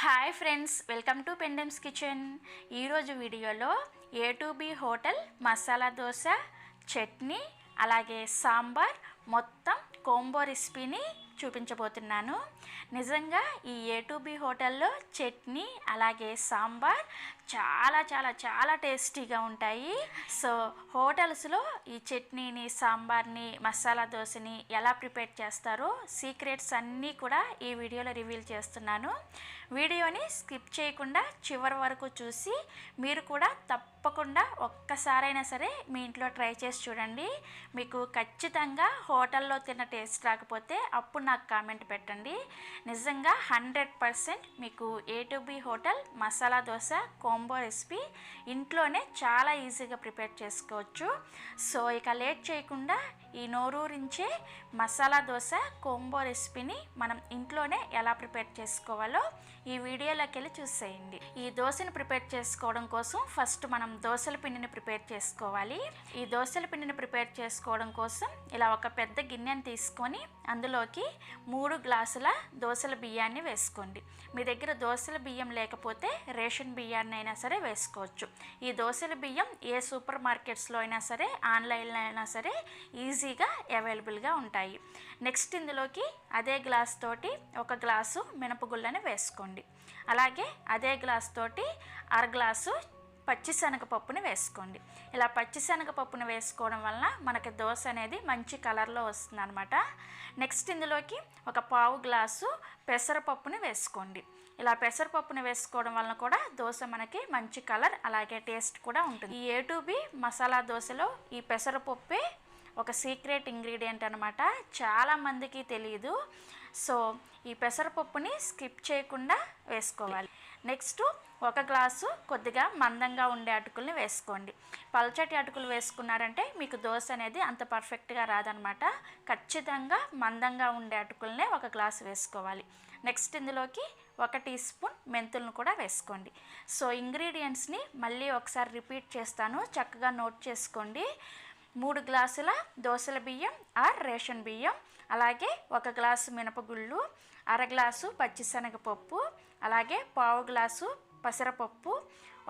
Hi friends, welcome to pendemskitchen. ఈరోజు వీడియోలో A2B hotel masala dosa, chutney అలాగే సాంబార్ మొత్తం కాంబో రెసిపీని చూపించబోతున్నాను. నిజంగా ఈ A2B హోటల్లో చట్నీ అలాగే సాంబార్ చాలా చాలా చాలా టేస్టీగా ఉంటాయి. సో హోటల్స్లో ఈ చట్నీని, సాంబార్ని, మసాలా దోశని ఎలా ప్రిపేర్ చేస్తారో సీక్రెట్స్ అన్నీ కూడా ఈ వీడియోలో రివీల్ చేస్తున్నాను. వీడియోని స్కిప్ చేయకుండా చివరి వరకు చూసి మీరు కూడా తప్పకుండా ఒక్కసారైనా సరే మీ ఇంట్లో ట్రై చేసి చూడండి. మీకు ఖచ్చితంగా హోటల్లో తిన్న టేస్ట్ రాకపోతే అప్పుడు నాకు కామెంట్ పెట్టండి. నిజంగా 100% మీకు A2B hotel masala dosa combo recipe ఇంట్లోనే చాలా ఈజీగా ప్రిపేర్ చేసుకోవచ్చు. సో ఇక లేట్ చేయకుండా ఈ నోరూరించే మసాలా దోశ కాంబో రెసిపీని మనం ఇంట్లోనే ఎలా ప్రిపేర్ చేసుకోవాలో ఈ వీడియోలోకి వెళ్ళి చూసేయండి. ఈ దోశని ప్రిపేర్ చేసుకోవడం కోసం ఫస్ట్ మనం దోశల పిండిని ప్రిపేర్ చేసుకోవాలి. ఈ దోశల పిండిని ప్రిపేర్ చేసుకోవడం కోసం ఇలా ఒక పెద్ద గిన్నెని తీసుకొని అందులోకి 3 గ్లాసుల దోశల బియ్యాన్ని వేసుకోండి. మీ దగ్గర దోశల బియ్యం లేకపోతే రేషన్ బియ్యాన్ని అయినా సరే వేసుకోవచ్చు. ఈ దోశల బియ్యం ఏ సూపర్ మార్కెట్స్లో అయినా సరే, ఆన్లైన్లో అయినా సరే ఈజీగా అవైలబుల్గా ఉంటాయి. నెక్స్ట్ ఇందులోకి అదే గ్లాస్ తోటి 1 గ్లాసు మినపగుళ్ళని వేసుకోండి. అలాగే అదే గ్లాస్ తోటి 1/2 గ్లాసు పచ్చిశనగపప్పుని వేసుకోండి. ఇలా పచ్చిశనగపప్పుని వేసుకోవడం వలన మనకి దోశ అనేది మంచి కలర్లో వస్తుంది అనమాట. నెక్స్ట్ ఇందులోకి 1/4 గ్లాసు పెసరపప్పుని వేసుకోండి. ఇలా పెసరపప్పుని వేసుకోవడం వలన కూడా దోశ మనకి మంచి కలర్ అలాగే టేస్ట్ కూడా ఉంటుంది. ఈ A2B మసాలా దోశలో ఈ పెసరపప్పే ఒక సీక్రెట్ ఇంగ్రీడియంట్ అనమాట. చాలామందికి తెలియదు. సో ఈ పెసరపప్పుని స్కిప్ చేయకుండా వేసుకోవాలి. నెక్స్ట్ 1 గ్లాసు కొద్దిగా మందంగా ఉండే అటుకుల్ని వేసుకోండి. పల్చటి అటుకులు వేసుకున్నారంటే మీకు దోశ అనేది అంత పర్ఫెక్ట్గా రాదనమాట. ఖచ్చితంగా మందంగా ఉండే అటుకుల్నే 1 గ్లాసు వేసుకోవాలి. నెక్స్ట్ ఇందులోకి 1 టీ స్పూన్ మెంతులను కూడా వేసుకోండి. సో ఇంగ్రీడియంట్స్ని మళ్ళీ ఒకసారి రిపీట్ చేస్తాను, చక్కగా నోట్ చేసుకోండి. 3 గ్లాసుల దోశల బియ్యం ఆర్ రేషన్ బియ్యం, అలాగే 1 గ్లాసు మినపగుళ్ళు, 1/2 గ్లాసు పచ్చిశనగపప్పు, అలాగే 1/4 గ్లాసు పెసరపప్పు,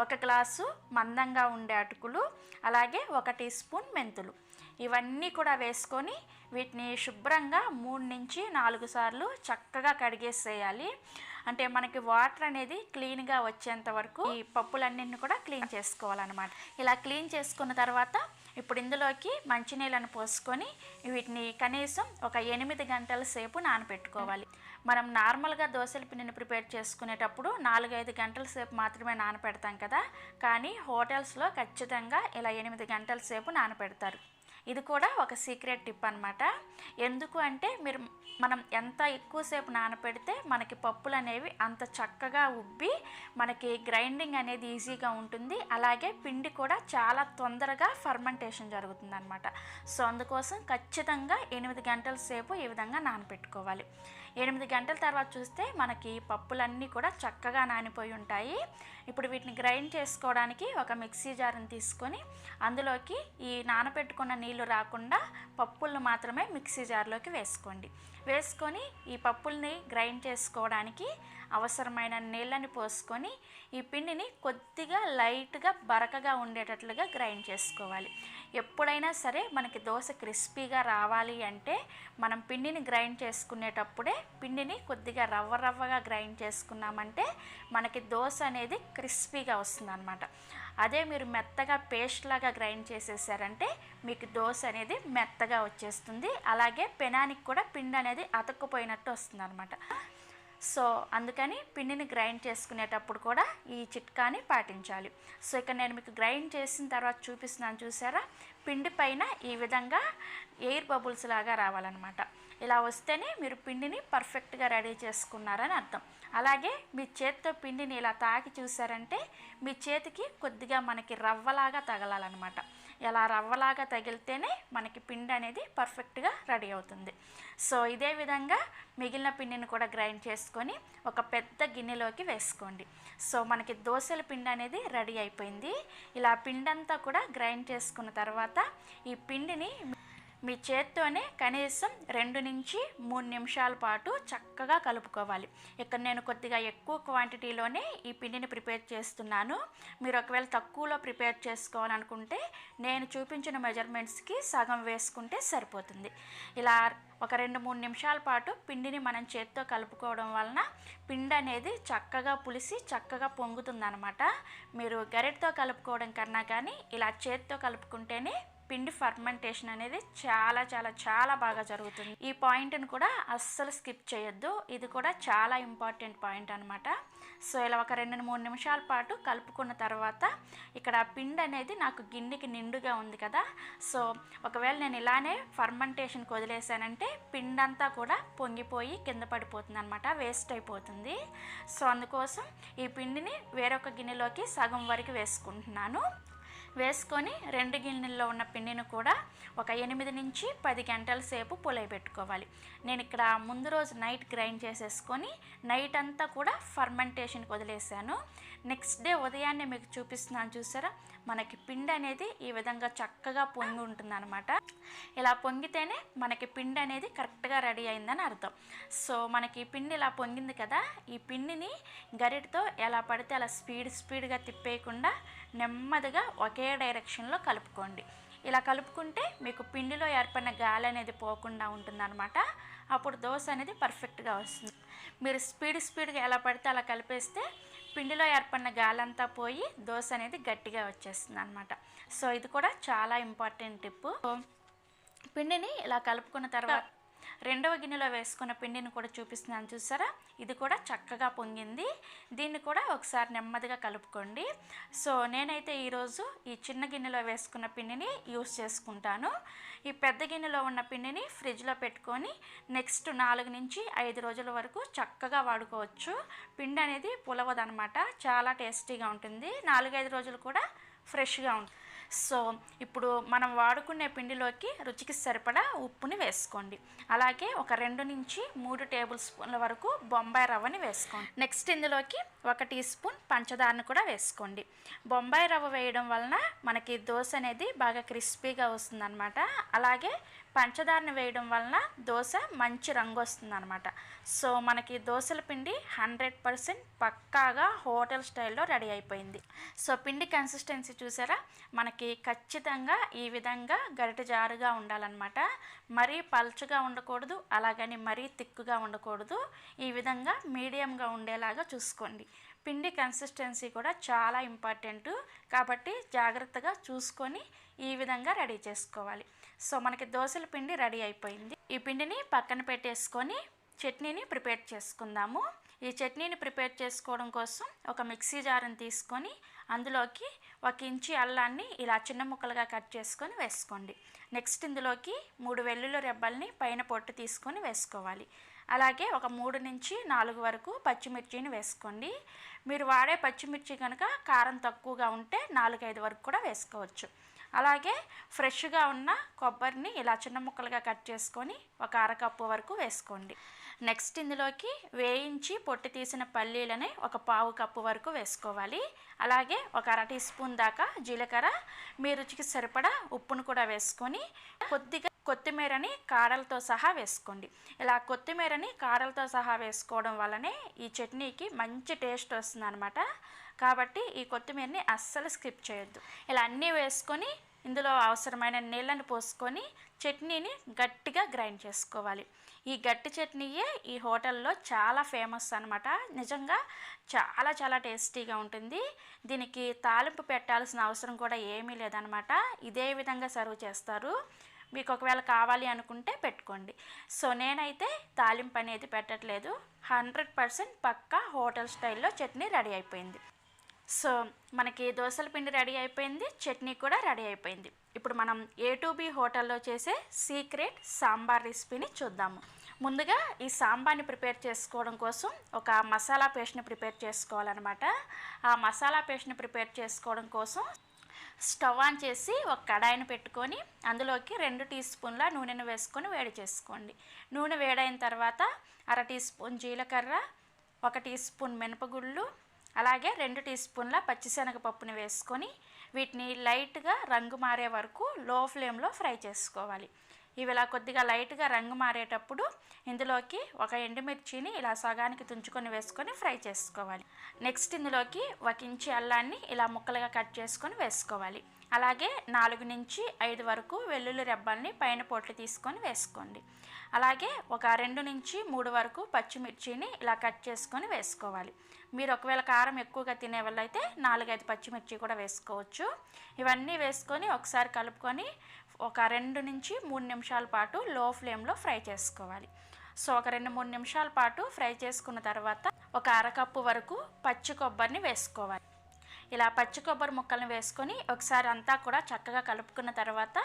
1 గ్లాసు మందంగా ఉండే అటుకులు, అలాగే 1 టీ స్పూన్ మెంతులు. ఇవన్నీ కూడా వేసుకొని వీటిని శుభ్రంగా 3 నుంచి 4 సార్లు చక్కగా కడిగేసేయాలి. అంటే మనకి వాటర్ అనేది క్లీన్గా వచ్చేంత వరకు ఈ పప్పులన్నింటిని కూడా క్లీన్ చేసుకోవాలన్నమాట. ఇలా క్లీన్ చేసుకున్న తర్వాత ఇప్పుడు ఇందులోకి మంచినీళ్ళను పోసుకొని వీటిని కనీసం ఒక 8 గంటల సేపు నానబెట్టుకోవాలి. మనం నార్మల్గా దోశల పిండిని ప్రిపేర్ చేసుకునేటప్పుడు 4-5 గంటల సేపు మాత్రమే నానపెడతాం కదా, కానీ హోటల్స్లో ఖచ్చితంగా ఇలా 8 గంటల సేపు నానపెడతారు. ఇది కూడా ఒక సీక్రెట్ టిప్ అనమాట. ఎందుకు అంటే మనం ఎంత ఎక్కువసేపు నానపెడితే మనకి పప్పులు అనేవి అంత చక్కగా ఉబ్బి మనకి గ్రైండింగ్ అనేది ఈజీగా ఉంటుంది. అలాగే పిండి కూడా చాలా తొందరగా ఫర్మెంటేషన్ జరుగుతుంది అనమాట. సో అందుకోసం ఖచ్చితంగా 8 గంటల సేపు ఈ విధంగా నానపెట్టుకోవాలి. 8 గంటల తర్వాత చూస్తే మనకి పప్పులన్నీ కూడా చక్కగా నానిపోయి ఉంటాయి. ఇప్పుడు వీటిని గ్రైండ్ చేసుకోవడానికి ఒక మిక్సీ జార్ని తీసుకొని అందులోకి ఈ నానపెట్టుకున్న నీళ్ళు రాకుండా పప్పులను మాత్రమే మిక్సీ జార్లోకి వేసుకోండి. వేసుకొని ఈ పప్పుల్ని గ్రైండ్ చేసుకోవడానికి అవసరమైన నీళ్ళని పోసుకొని ఈ పిండిని కొద్దిగా లైట్గా బరకగా ఉండేటట్లుగా గ్రైండ్ చేసుకోవాలి. ఎప్పుడైనా సరే మనకి దోశ క్రిస్పీగా రావాలి అంటే మనం పిండిని గ్రైండ్ చేసుకునేటప్పుడే పిండిని కొద్దిగా రవ్వగా గ్రైండ్ చేసుకున్నామంటే మనకి దోశ అనేది క్రిస్పీగా వస్తుంది అనమాట. అదే మీరు మెత్తగా పేస్ట్ లాగా గ్రైండ్ చేసేసారంటే మీకు దోశ అనేది మెత్తగా వచ్చేస్తుంది. అలాగే పెనానికి కూడా పిండి అనేది అతుక్కుపోయినట్టు వస్తుంది అనమాట. సో అందుకని పిండిని గ్రైండ్ చేసుకునేటప్పుడు కూడా ఈ చిట్కాని పాటించాలి. సో ఇక నేను మీకు గ్రైండ్ చేసిన తర్వాత చూపిస్తున్నాను, చూసారా? పిండి పైన ఈ విధంగా ఎయిర్ బబుల్స్ లాగా రావాలన్నమాట. ఇలా వస్తేనే మీరు పిండిని పర్ఫెక్ట్గా రెడీ చేసుకున్నారని అర్థం. అలాగే మీ చేతితో పిండిని ఇలా తాకి చూసారంటే మీ చేతికి కొద్దిగా మనకి రవ్వలాగా తగలాలన్నమాట. ఇలా రవ్వలాగా తగిలితేనే మనకి పిండి అనేది పర్ఫెక్ట్గా రెడీ అవుతుంది. సో ఇదే విధంగా మిగిలిన పిండిని కూడా గ్రైండ్ చేసుకొని ఒక పెద్ద గిన్నెలోకి వేసుకోండి. సో మనకి దోశల పిండి అనేది రెడీ అయిపోయింది. ఇలా పిండి అంతా కూడా గ్రైండ్ చేసుకున్న తర్వాత ఈ పిండిని మీ చేత్తోనే కనీసం 2 నుంచి 3 నిమిషాల పాటు చక్కగా కలుపుకోవాలి. ఇక్కడ నేను కొద్దిగా ఎక్కువ క్వాంటిటీలోనే ఈ పిండిని ప్రిపేర్ చేస్తున్నాను. మీరు ఒకవేళ తక్కువలో ప్రిపేర్ చేసుకోవాలనుకుంటే నేను చూపించిన మెజర్మెంట్స్కి సగం వేసుకుంటే సరిపోతుంది. ఇలా ఒక 2-3 నిమిషాల పాటు పిండిని మనం చేత్తో కలుపుకోవడం వలన పిండి అనేది చక్కగా పులిసి చక్కగా పొంగుతుందన్నమాట. మీరు గరిటతో కలుపుకోవడం కన్నా కానీ ఇలా చేత్తో కలుపుకుంటేనే పిండి ఫర్మెంటేషన్ అనేది చాలా చాలా చాలా బాగా జరుగుతుంది. ఈ పాయింట్ని కూడా అస్సలు స్కిప్ చేయొద్దు, ఇది కూడా చాలా ఇంపార్టెంట్ పాయింట్ అనమాట. సో ఇలా ఒక 2-3 నిమిషాల పాటు కలుపుకున్న తర్వాత ఇక్కడ పిండి అనేది నాకు గిన్నెకి నిండుగా ఉంది కదా, సో ఒకవేళ నేను ఇలానే ఫర్మెంటేషన్కి వదిలేసానంటే పిండి అంతా కూడా పొంగిపోయి కింద పడిపోతుంది అనమాట, వేస్ట్ అయిపోతుంది. సో అందుకోసం ఈ పిండిని వేరొక గిన్నెలోకి సగం వరకు వేసుకుంటున్నాను. వేసుకొని 2 గిన్నెల్లో ఉన్న పిండిని కూడా ఒక 8 నుంచి 10 గంటల సేపు పులియబెట్టుకోవాలి. నేను ఇక్కడ ముందు రోజు నైట్ గ్రైండ్ చేసేసుకొని నైట్ అంతా కూడా ఫర్మెంటేషన్కి వదిలేసాను. నెక్స్ట్ డే ఉదయాన్నే మీకు చూపిస్తున్నాను చూసారా, మనకి పిండి అనేది ఈ విధంగా చక్కగా పొంగి ఉంటుంది అనమాట. ఇలా పొంగితేనే మనకి పిండి అనేది కరెక్ట్గా రెడీ అయిందని అర్థం. సో మనకి పిండి ఇలా పొంగింది కదా, ఈ పిండిని గరిటతో ఎలా పడితే అలా స్పీడ్గా తిప్పేయకుండా నెమ్మదిగా ఒకే డైరెక్షన్లో కలుపుకోండి. ఇలా కలుపుకుంటే మీకు పిండిలో ఏర్పడిన గాలి అనేది పోకుండా ఉంటుందన్నమాట. అప్పుడు దోశ అనేది పర్ఫెక్ట్గా వస్తుంది. మీరు స్పీడ్గా ఎలా పడితే అలా కలిపేస్తే పిండిలో ఏర్పడిన గాలి అంతా పోయి దోశ అనేది గట్టిగా వచ్చేస్తుంది అనమాట. సో ఇది కూడా చాలా ఇంపార్టెంట్ టిప్. పిండిని ఇలా కలుపుకున్న తర్వాత రెండవ గిన్నెలో వేసుకున్న పిండిని కూడా చూపిస్తున్నాను చూసారా, ఇది కూడా చక్కగా పొంగింది. దీన్ని కూడా ఒకసారి నెమ్మదిగా కలుపుకోండి. సో నేనైతే ఈరోజు ఈ చిన్న గిన్నెలో వేసుకున్న పిండిని యూస్ చేసుకుంటాను. ఈ పెద్ద గిన్నెలో ఉన్న పిండిని ఫ్రిడ్జ్లో పెట్టుకొని నెక్స్ట్ 4 నుంచి 5 రోజుల వరకు చక్కగా వాడుకోవచ్చు. పిండి అనేది పులవదనమాట, చాలా టేస్టీగా ఉంటుంది. 4-5 రోజులు కూడా ఫ్రెష్గా ఉంటుంది. సో ఇప్పుడు మనం వాడుకునే పిండిలోకి రుచికి సరిపడా ఉప్పుని వేసుకోండి. అలాగే ఒక 2 నుంచి 3 టేబుల్ స్పూన్ల వరకు బొంబాయి రవ్వని వేసుకోండి. నెక్స్ట్ ఇందులోకి 1 టీ స్పూన్ పంచదారను కూడా వేసుకోండి. బొంబాయి రవ్వ వేయడం వలన మనకి దోశ అనేది బాగా క్రిస్పీగా వస్తుందన్నమాట. అలాగే పంచదారని వేయడం వలన దోశ మంచి రంగు వస్తుందన్నమాట. సో మనకి దోశల పిండి 100% పక్కాగా హోటల్ స్టైల్లో రెడీ అయిపోయింది. సో పిండి కన్సిస్టెన్సీ చూసారా, మనకి ఖచ్చితంగా ఈ విధంగా గరిటె జారుగా ఉండాలన్నమాట. మరీ పల్చగా ఉండకూడదు, అలాగని మరీ తిక్కుగా ఉండకూడదు. ఈ విధంగా మీడియంగా ఉండేలాగా చూసుకోండి. పిండి కన్సిస్టెన్సీ కూడా చాలా ఇంపార్టెంట్ కాబట్టి జాగ్రత్తగా చూసుకొని ఈ విధంగా రెడీ చేసుకోవాలి. సో మనకి దోశల పిండి రెడీ అయిపోయింది. ఈ పిండిని పక్కన పెట్టేసుకొని చట్నీని ప్రిపేర్ చేసుకుందాము. ఈ చట్నీని ప్రిపేర్ చేసుకోవడం కోసం ఒక మిక్సీ జార్ని తీసుకొని అందులోకి 1 ఇంచి అల్లాన్ని ఇలా చిన్న ముక్కలుగా కట్ చేసుకొని వేసుకోండి. నెక్స్ట్ ఇందులోకి 3 వెల్లుల్లి రెబ్బల్ని పైన పొట్టు తీసుకొని వేసుకోవాలి. అలాగే ఒక 3 నుంచి 4 వరకు పచ్చిమిర్చిని వేసుకోండి. మీరు వాడే పచ్చిమిర్చి కనుక కారం తక్కువగా ఉంటే 4-5 వరకు కూడా వేసుకోవచ్చు. అలాగే ఫ్రెష్గా ఉన్న కొబ్బరిని ఇలా చిన్న ముక్కలుగా కట్ చేసుకొని ఒక 1/2 కప్పు వరకు వేసుకోండి. నెక్స్ట్ ఇందులోకి వేయించి పొట్టు తీసిన పల్లీలని ఒక 1/4 కప్పు వరకు వేసుకోవాలి. అలాగే ఒక 1/2 టీ స్పూన్ దాకా జీలకర్ర, మీ రుచికి సరిపడా ఉప్పును కూడా వేసుకొని కొద్దిగా కొత్తిమీరని కాడలతో సహా వేసుకోండి. ఇలా కొత్తిమీరని కాడలతో సహా వేసుకోవడం వల్లనే ఈ చట్నీకి మంచి టేస్ట్ వస్తుంది అనమాట. కాబట్టి ఈ కొత్తిమీరని అస్సలు స్కిప్ చేయొద్దు. ఇలా అన్నీ వేసుకొని ఇందులో అవసరమైన నీళ్ళని పోసుకొని చట్నీని గట్టిగా గ్రైండ్ చేసుకోవాలి. ఈ గట్టి చట్నీయే ఈ హోటల్లో చాలా ఫేమస్ అనమాట. నిజంగా చాలా చాలా టేస్టీగా ఉంటుంది. దీనికి తాలింపు పెట్టాల్సిన అవసరం కూడా ఏమీ లేదనమాట. ఇదే విధంగా సర్వ్ చేస్తారు. మీకు ఒకవేళ కావాలి అనుకుంటే పెట్టుకోండి. సో నేనైతే తాలింపు అనేది పెట్టట్లేదు. 100% పక్కా హోటల్ స్టైల్లో చట్నీ రెడీ అయిపోయింది. సో మనకి దోశల పిండి రెడీ అయిపోయింది, చట్నీ కూడా రెడీ అయిపోయింది. ఇప్పుడు మనం A2B హోటల్లో చేసే సీక్రెట్ సాంబార్ రెసిపీని చూద్దాము. ముందుగా ఈ సాంబార్ని ప్రిపేర్ చేసుకోవడం కోసం ఒక మసాలా పేస్ట్ని ప్రిపేర్ చేసుకోవాలన్నమాట. ఆ మసాలా పేస్ట్ని ప్రిపేర్ చేసుకోవడం కోసం స్టవ్ ఆన్ చేసి ఒక కడాయిని పెట్టుకొని అందులోకి 2 టీ స్పూన్ల నూనెను వేసుకొని వేడి చేసుకోండి. నూనె వేడైన తర్వాత 1/2 టీ స్పూన్ జీలకర్ర, 1 టీ స్పూన్ మినపగుళ్ళు, అలాగే 2 టీ స్పూన్ల పచ్చిశనగపప్పుని వేసుకొని వీటిని లైట్గా రంగు మారే వరకు లో ఫ్లేమ్లో ఫ్రై చేసుకోవాలి. ఇవి ఇలా కొద్దిగా లైట్గా రంగు మారేటప్పుడు ఇందులోకి ఒక ఎండుమిర్చిని ఇలా సగానికి తుంచుకొని వేసుకొని ఫ్రై చేసుకోవాలి. నెక్స్ట్ ఇందులోకి 1 ఇంచు అల్లాన్ని ఇలా ముక్కలుగా కట్ చేసుకొని వేసుకోవాలి. అలాగే 4 నుంచి 5 వరకు వెల్లుల్లి రెబ్బల్ని పైన పొట్లు తీసుకొని వేసుకోండి. అలాగే ఒక 2 నుంచి 3 వరకు పచ్చిమిర్చిని ఇలా కట్ చేసుకొని వేసుకోవాలి. మీరు ఒకవేళ కారం ఎక్కువగా తినే వాళ్ళైతే 4-5 పచ్చిమిర్చి కూడా వేసుకోవచ్చు. ఇవన్నీ వేసుకొని ఒకసారి కలుపుకొని ఒక 2 నుంచి 3 నిమిషాల పాటు లో ఫ్లేమ్లో ఫ్రై చేసుకోవాలి. సో ఒక 2-3 నిమిషాల పాటు ఫ్రై చేసుకున్న తర్వాత ఒక అరకప్పు వరకు పచ్చి కొబ్బరిని వేసుకోవాలి. ఇలా పచ్చి కొబ్బరి ముక్కల్ని వేసుకొని ఒకసారి అంతా కూడా చక్కగా కలుపుకున్న తర్వాత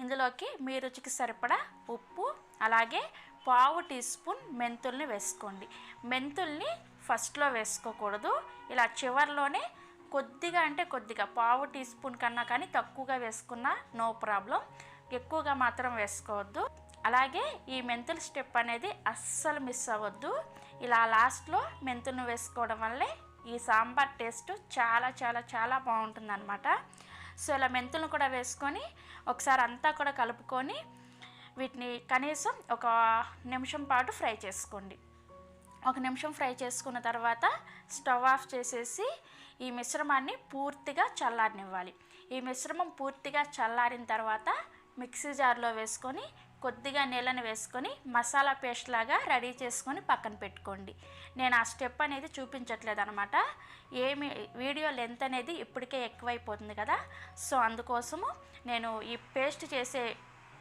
ఇందులోకి మీ రుచికి సరిపడా ఉప్పు, అలాగే 1/2 టీ స్పూన్ మెంతుల్ని వేసుకోండి. మెంతుల్ని ఫస్ట్లో వేసుకోకూడదు, ఇలా చివర్లోనే కొద్దిగా అంటే కొద్దిగా 1/2 టీ స్పూన్ కన్నా కానీ తక్కువగా వేసుకున్నా నో ప్రాబ్లం, ఎక్కువగా మాత్రం వేసుకోవద్దు. అలాగే ఈ మెంతుల స్టెప్ అనేది అస్సలు మిస్ అవ్వద్దు. ఇలా లాస్ట్లో మెంతులను వేసుకోవడం వల్లే ఈ సాంబార్ టేస్ట్ చాలా చాలా చాలా బాగుంటుందన్నమాట. సో ఇలా మెంతులను కూడా వేసుకొని ఒకసారి అంతా కూడా కలుపుకొని వీటిని కనీసం ఒక నిమిషం పాటు ఫ్రై చేసుకోండి. 1 నిమిషం ఫ్రై చేసుకున్న తర్వాత స్టవ్ ఆఫ్ చేసేసి ఈ మిశ్రమాన్ని పూర్తిగా చల్లారనివ్వాలి. ఈ మిశ్రమం పూర్తిగా చల్లారిన తర్వాత మిక్సీ జార్లో వేసుకొని కొద్దిగా నీళ్ళని వేసుకొని మసాలా పేస్ట్ లాగా రెడీ చేసుకొని పక్కన పెట్టుకోండి. నేను ఆ స్టెప్ అనేది చూపించట్లేదు అనమాట, వీడియో లెంత్ అనేది ఇప్పటికే ఎక్కువైపోతుంది కదా, సో అందుకోసము నేను ఈ పేస్ట్ చేసే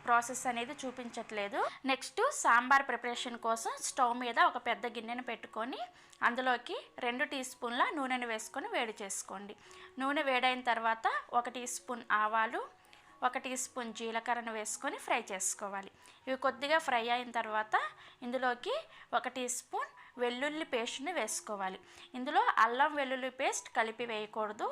ప్రాసెస్ అనేది చూపించట్లేదు. నెక్స్ట్ సాంబార్ ప్రిపరేషన్ కోసం స్టవ్ మీద ఒక పెద్ద గిన్నెను పెట్టుకొని అందులోకి 2 టీ స్పూన్ల నూనెను వేసుకొని వేడి చేసుకోండి. నూనె వేడైన తర్వాత 1 టీ స్పూన్ ఆవాలు, 1 టీ స్పూన్ జీలకర్రను వేసుకొని ఫ్రై చేసుకోవాలి. ఇవి కొద్దిగా ఫ్రై అయిన తర్వాత ఇందులోకి 1 టీ స్పూన్ వెల్లుల్లి పేస్ట్ని వేసుకోవాలి. ఇందులో అల్లం వెల్లుల్లి పేస్ట్ కలిపి వేయకూడదు,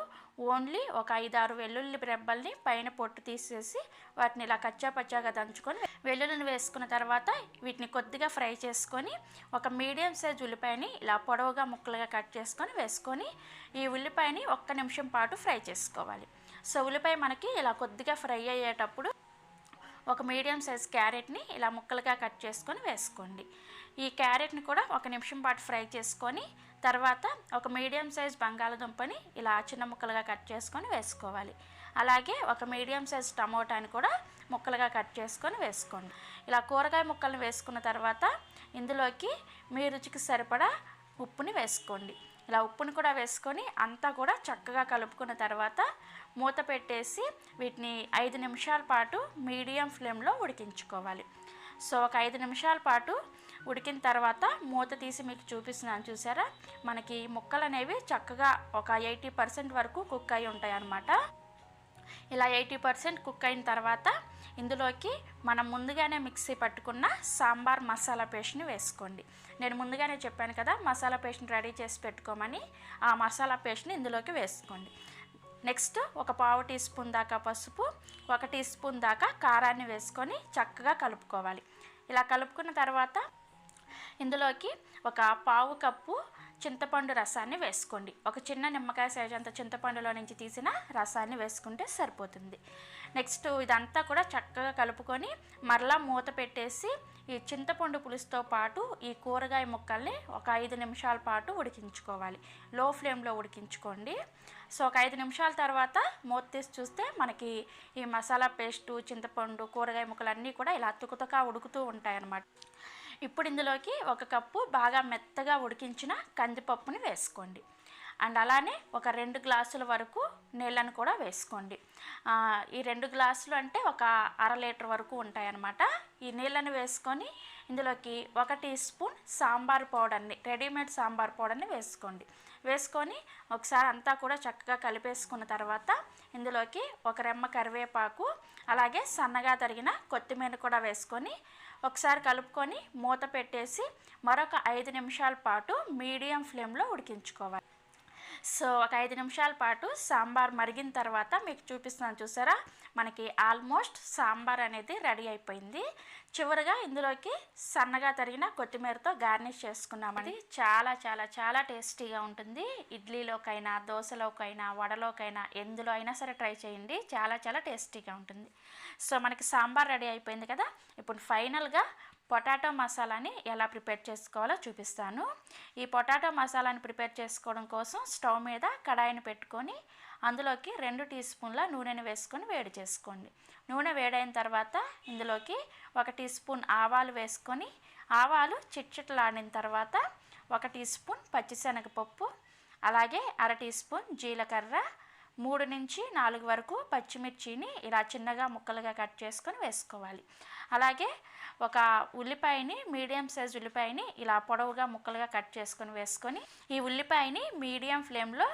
ఓన్లీ ఒక 5-6 వెల్లుల్లి రెబ్బల్ని పైన పొట్టు తీసేసి వాటిని ఇలా కచ్చాపచ్చాగా దంచుకొని వెల్లుల్లిని వేసుకున్న తర్వాత వీటిని కొద్దిగా ఫ్రై చేసుకొని ఒక మీడియం సైజ్ ఉల్లిపాయని ఇలా పొడవుగా ముక్కలుగా కట్ చేసుకొని వేసుకొని ఈ ఉల్లిపాయని 1 నిమిషం పాటు ఫ్రై చేసుకోవాలి. సో ఉల్లిపాయ మనకి ఇలా కొద్దిగా ఫ్రై అయ్యేటప్పుడు ఒక మీడియం సైజ్ క్యారెట్ని ఇలా ముక్కలుగా కట్ చేసుకొని వేసుకోండి. ఈ క్యారెట్ని కూడా 1 నిమిషం పాటు ఫ్రై చేసుకొని తర్వాత ఒక మీడియం సైజ్ బంగాళదుంపని ఇలా చిన్న ముక్కలుగా కట్ చేసుకొని వేసుకోవాలి. అలాగే ఒక మీడియం సైజ్ టమోటాని కూడా ముక్కలుగా కట్ చేసుకొని వేసుకోండి. ఇలా కూరగాయ ముక్కలను వేసుకున్న తర్వాత ఇందులోకి మీ రుచికి సరిపడా ఉప్పుని వేసుకోండి. ఇలా ఉప్పుని కూడా వేసుకొని అంతా కూడా చక్కగా కలుపుకున్న తర్వాత మూత పెట్టేసి వీటిని 5 నిమిషాల పాటు మీడియం ఫ్లేమ్లో ఉడికించుకోవాలి. సో ఒక 5 నిమిషాల పాటు ఉడికిన తర్వాత మూత తీసి మీకు చూపిస్తున్నాను, చూసారా, మనకి ముక్కలు అనేవి చక్కగా ఒక 80% వరకు కుక్ అయి ఉంటాయి అన్నమాట. ఇలా 80% కుక్ అయిన తర్వాత ఇందులోకి మనం ముందుగానే మిక్సీ పట్టుకున్న సాంబార్ మసాలా పేస్ట్ని వేసుకోండి. నేను ముందుగానే చెప్పాను కదా మసాలా పేస్ట్ని రెడీ చేసి పెట్టుకోమని, ఆ మసాలా పేస్ట్ని ఇందులోకి వేసుకోండి. నెక్స్ట్ ఒక 1/2 టీ స్పూన్ దాకా పసుపు, 1 టీ స్పూన్ దాకా కారాన్ని వేసుకొని చక్కగా కలుపుకోవాలి. ఇలా కలుపుకున్న తర్వాత ఇందులోకి ఒక 1/2 కప్పు చింతపండు రసాన్ని వేసుకోండి. ఒక చిన్న నిమ్మకాయ సైజ్ అంత చింతపండులో నుంచి తీసిన రసాన్ని వేసుకుంటే సరిపోతుంది. నెక్స్ట్ ఇదంతా కూడా చక్కగా కలుపుకొని మరలా మూత పెట్టేసి ఈ చింతపండు పులుసుతో పాటు ఈ కూరగాయ ముక్కల్ని ఒక 5 నిమిషాల పాటు ఉడికించుకోవాలి. లో ఫ్లేమ్లో ఉడికించుకోండి. సో ఒక 5 నిమిషాల తర్వాత మూత తీసి చూస్తే మనకి ఈ మసాలా పేస్టు, చింతపండు, కూరగాయ ముక్కలు అన్నీ కూడా ఇలా తుకుతుకా ఉడుకుతూ ఉంటాయన్నమాట. ఇప్పుడు ఇందులోకి 1 కప్పు బాగా మెత్తగా ఉడికించిన కందిపప్పుని వేసుకోండి. అండ్ అలానే ఒక 2 గ్లాసుల వరకు నీళ్ళను కూడా వేసుకోండి. ఈ 2 గ్లాసులు అంటే ఒక 1/2 లీటర్ వరకు ఉంటాయన్నమాట. ఈ నీళ్ళని వేసుకొని ఇందులోకి 1 టీ స్పూన్ సాంబార్ పౌడర్ని, రెడీమేడ్ సాంబార్ పౌడర్ని వేసుకోండి. వేసుకొని ఒకసారి అంతా కూడా చక్కగా కలిపేసుకున్న తర్వాత ఇందులోకి 1 రెమ్మ కరివేపాకు, అలాగే సన్నగా తరిగిన కొత్తిమీర కూడా వేసుకొని ఒకసారి కలుపుకొని మూత పెట్టేసి మరొక 5 నిమిషాల పాటు మీడియం ఫ్లేమ్లో ఉడికించుకోవాలి. సో ఒక 5 నిమిషాల పాటు సాంబార్ మరిగిన తర్వాత మీకు చూపిస్తున్నాను చూసారా, మనకి ఆల్మోస్ట్ సాంబార్ అనేది రెడీ అయిపోయింది. చివరిగా ఇందులోకి సన్నగా తరిగిన కొత్తిమీరతో గార్నిష్ చేసుకున్నామండి. చాలా చాలా చాలా టేస్టీగా ఉంటుంది. ఇడ్లీలోకైనా, దోశలోకైనా, వడలోకైనా, ఎందులో అయినా సరే ట్రై చేయండి. చాలా చాలా టేస్టీగా ఉంటుంది. సో మనకి సాంబార్ రెడీ అయిపోయింది కదా. ఇప్పుడు ఫైనల్గా పొటాటో మసాలాని ఎలా ప్రిపేర్ చేసుకోవాలో చూపిస్తాను. ఈ పొటాటో మసాలాని ప్రిపేర్ చేసుకోవడం కోసం స్టవ్ మీద కడాయిని పెట్టుకొని అందులోకి 2 టీ స్పూన్ల నూనెని వేసుకొని వేడి చేసుకోండి. నూనె వేడైన తర్వాత ఇందులోకి 1 టీ స్పూన్ ఆవాలు వేసుకొని ఆవాలు చిట్చిటలాడిన తర్వాత 1 టీ స్పూన్ పచ్చిశనగపప్పు, అలాగే 1/2 టీ స్పూన్ జీలకర్ర, 3 నుంచి 4 వరకు పచ్చిమిర్చిని ఇలా చిన్నగా ముక్కలుగా కట్ చేసుకొని వేసుకోవాలి. అలాగే ఒక ఉల్లిపాయని, మీడియం సైజ్ ఉల్లిపాయని ఇలా పొడవుగా ముక్కలుగా కట్ చేసుకొని వేసుకొని ఈ ఉల్లిపాయని మీడియం ఫ్లేమ్లో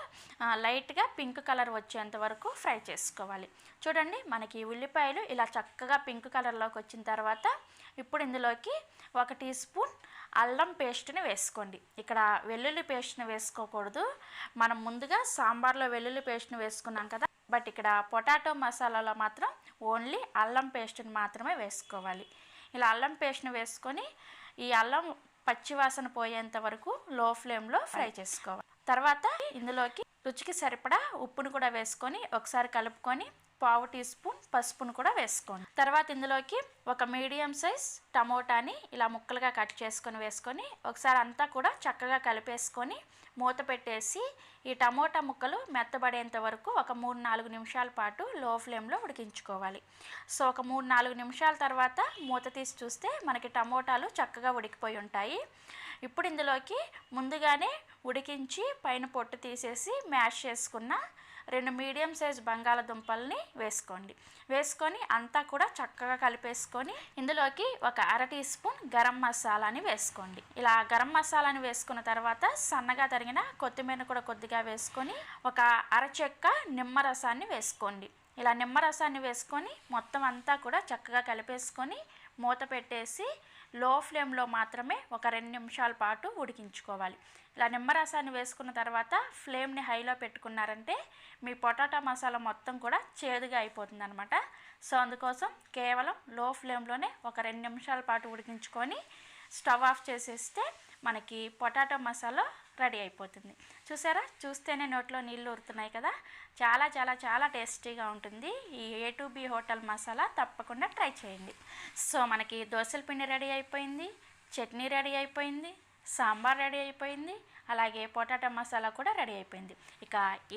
లైట్గా పింక్ కలర్ వచ్చేంత వరకు ఫ్రై చేసుకోవాలి. చూడండి, మనకి ఉల్లిపాయలు ఇలా చక్కగా పింక్ కలర్లోకి వచ్చిన తర్వాత ఇప్పుడు ఇందులోకి 1 టీ స్పూన్ అల్లం పేస్ట్ని వేసుకోండి. ఇక్కడ వెల్లుల్లి పేస్ట్ని వేసుకోకూడదు. మనం ముందుగా సాంబార్లో వెల్లుల్లి పేస్ట్ని వేసుకున్నాం కదా, బట్ ఇక్కడ పొటాటో మసాలాలో మాత్రం ఓన్లీ అల్లం పేస్ట్ని మాత్రమే వేసుకోవాలి. ఇలా అల్లం పేస్ట్ని వేసుకొని ఈ అల్లం పచ్చివాసన పోయేంత వరకు లో ఫ్లేమ్లో ఫ్రై చేసుకోవాలి. తర్వాత ఇందులోకి రుచికి సరిపడా ఉప్పును కూడా వేసుకొని ఒకసారి కలుపుకొని 1/2 టీ స్పూన్ పసుపును కూడా వేసుకోండి. తర్వాత ఇందులోకి ఒక మీడియం సైజ్ టమోటాని ఇలా ముక్కలుగా కట్ చేసుకొని వేసుకొని ఒకసారి అంతా కూడా చక్కగా కలిపేసుకొని మూత పెట్టేసి ఈ టమోటా ముక్కలు మెత్తబడేంత వరకు ఒక 3-4 నిమిషాల పాటు లో ఫ్లేమ్లో ఉడికించుకోవాలి. సో ఒక 3-4 నిమిషాల తర్వాత మూత తీసి చూస్తే మనకి టమోటాలు చక్కగా ఉడికిపోయి ఉంటాయి. ఇప్పుడు ఇందులోకి ముందుగానే ఉడికించి పైన పొట్టు తీసేసి మ్యాష్ చేసుకున్న 2 మీడియం సైజ్ బంగాళదుంపల్ని వేసుకోండి. వేసుకొని అంతా కూడా చక్కగా కలిపేసుకొని ఇందులోకి ఒక 1/2 టీ స్పూన్ గరం మసాలాని వేసుకోండి. ఇలా గరం మసాలాని వేసుకున్న తర్వాత సన్నగా తరిగిన కొత్తిమీర కూడా కొద్దిగా వేసుకొని ఒక అరచెక్క నిమ్మరసాన్ని వేసుకోండి. ఇలా నిమ్మరసాన్ని వేసుకొని మొత్తం అంతా కూడా చక్కగా కలిపేసుకొని మూత పెట్టేసి లో ఫ్లేమ్లో మాత్రమే ఒక 2 నిమిషాల పాటు ఉడికించుకోవాలి. ఇలా నిమ్మరసాన్ని వేసుకున్న తర్వాత ఫ్లేమ్ని హైలో పెట్టుకున్నారంటే మీ పొటాటో మసాలా మొత్తం కూడా చేదుగా అయిపోతుంది అనమాట. సో అందుకోసం కేవలం లో ఫ్లేమ్లోనే ఒక 2 నిమిషాల పాటు ఉడికించుకొని స్టవ్ ఆఫ్ చేసేస్తే మనకి పొటాటో మసాలా రెడీ అయిపోతుంది. చూసారా, చూస్తేనే నోట్లో నీళ్ళు ఊరుతున్నాయి కదా. చాలా చాలా చాలా టేస్టీగా ఉంటుంది. ఈ A2B హోటల్ మసాలా తప్పకుండా ట్రై చేయండి. సో మనకి దోశల పిండి రెడీ అయిపోయింది, చట్నీ రెడీ అయిపోయింది, సాంబార్ రెడీ అయిపోయింది, అలాగే పొటాటో మసాలా కూడా రెడీ అయిపోయింది. ఇక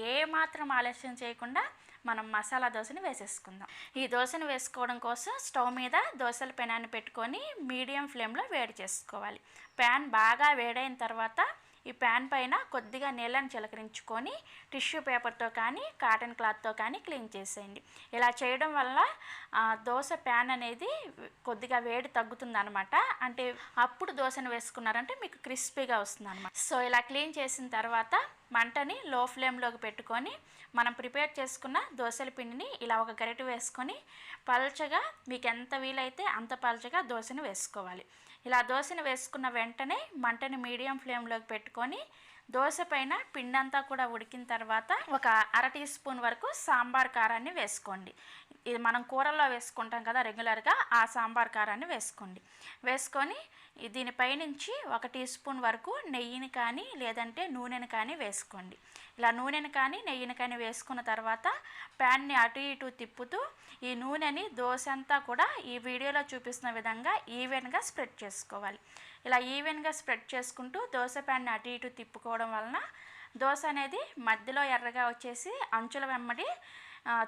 ఏ మాత్రం ఆలస్యం చేయకుండా మనం మసాలా దోశని వేసేసుకుందాం. ఈ దోశను వేసుకోవడం కోసం స్టవ్ మీద దోశల పెనాన్ని పెట్టుకొని మీడియం ఫ్లేమ్లో వేడి చేసుకోవాలి. ప్యాన్ బాగా వేడైన తర్వాత ఈ ప్యాన్ పైన కొద్దిగా నీళ్ళని చిలకరించుకొని టిష్యూ పేపర్తో కానీ కాటన్ క్లాత్తో కానీ క్లీన్ చేసేయండి. ఇలా చేయడం వల్ల దోశ ప్యాన్ అనేది కొద్దిగా వేడి తగ్గుతుంది అనమాట. అంటే అప్పుడు దోశను వేసుకున్నారంటే మీకు క్రిస్పీగా వస్తుంది అనమాట. సో ఇలా క్లీన్ చేసిన తర్వాత మంటని లో ఫ్లేమ్లోకి పెట్టుకొని మనం ప్రిపేర్ చేసుకున్న దోశల పిండిని ఇలా ఒక గరిటె వేసుకొని పల్చగా, మీకు ఎంత వీలైతే అంత పల్చగా దోశని వేసుకోవాలి. ఇలా దోశని వేసుకున్న వెంటనే మంటని మీడియం ఫ్లేమ్లోకి పెట్టుకొని దోశ పైన పిండి అంతా కూడా ఉడికిన తర్వాత ఒక 1/2 టీ స్పూన్ వరకు సాంబార్ కారాన్ని వేసుకోండి. ఇది మనం కూరల్లో వేసుకుంటాం కదా రెగ్యులర్గా, ఆ సాంబార్ కారాన్ని వేసుకోండి. వేసుకొని దీనిపై నుంచి 1 టీ స్పూన్ వరకు నెయ్యిని కానీ లేదంటే నూనెని కానీ వేసుకోండి. ఇలా నూనెని కానీ నెయ్యిని కానీ వేసుకున్న తర్వాత ప్యాన్ని అటు ఇటు తిప్పుతూ ఈ నూనెని దోశ అంతా కూడా ఈ వీడియోలో చూపిస్తున్న విధంగా ఈవెన్గా స్ప్రెడ్ చేసుకోవాలి. ఇలా ఈవెన్గా స్ప్రెడ్ చేసుకుంటూ దోశ ప్యాన్ని అటు ఇటు తిప్పుకోవడం వలన దోశ అనేది మధ్యలో ఎర్రగా వచ్చేసి అంచుల వెంబడి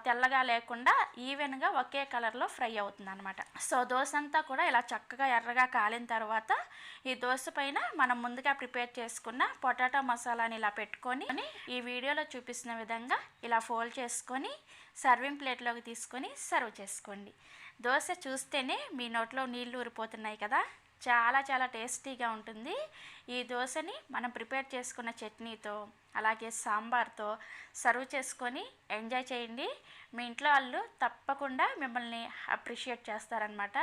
తెల్లగా లేకుండా ఈవెన్గా ఒకే కలర్లో ఫ్రై అవుతుంది అనమాట. సో దోశ అంతా కూడా ఇలా చక్కగా ఎర్రగా కాలిన తర్వాత ఈ దోశ పైన మనం ముందుగా ప్రిపేర్ చేసుకున్న పొటాటో మసాలాని ఇలా పెట్టుకొని ఈ వీడియోలో చూపిస్తున్న విధంగా ఇలా ఫోల్డ్ చేసుకొని సర్వింగ్ ప్లేట్లోకి తీసుకొని సర్వ్ చేసుకోండి. దోశ చూస్తేనే మీ నోట్లో నీళ్ళు ఊరిపోతున్నాయి కదా. చాలా చాలా టేస్టీగా ఉంటుంది. ఈ దోశని మనం ప్రిపేర్ చేసుకున్న చట్నీతో అలాగే సాంబార్తో సర్వ్ చేసుకొని ఎంజాయ్ చేయండి. మీ ఇంట్లో వాళ్ళు తప్పకుండా మిమ్మల్ని అప్రిషియేట్ చేస్తారనమాట.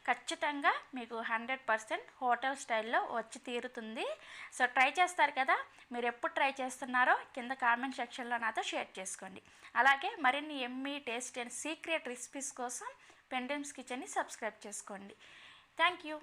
ఖచ్చితంగా మీకు 100% హోటల్ స్టైల్లో వచ్చి తీరుతుంది. సో ట్రై చేస్తారు కదా, మీరు ఎప్పుడు ట్రై చేస్తున్నారో కింద కామెంట్ సెక్షన్లో నాతో షేర్ చేసుకోండి. అలాగే మరిన్ని Emmy taste and secret recipes కోసం పెండెమ్స్ కిచెన్ని సబ్స్క్రైబ్ చేసుకోండి. Thank you.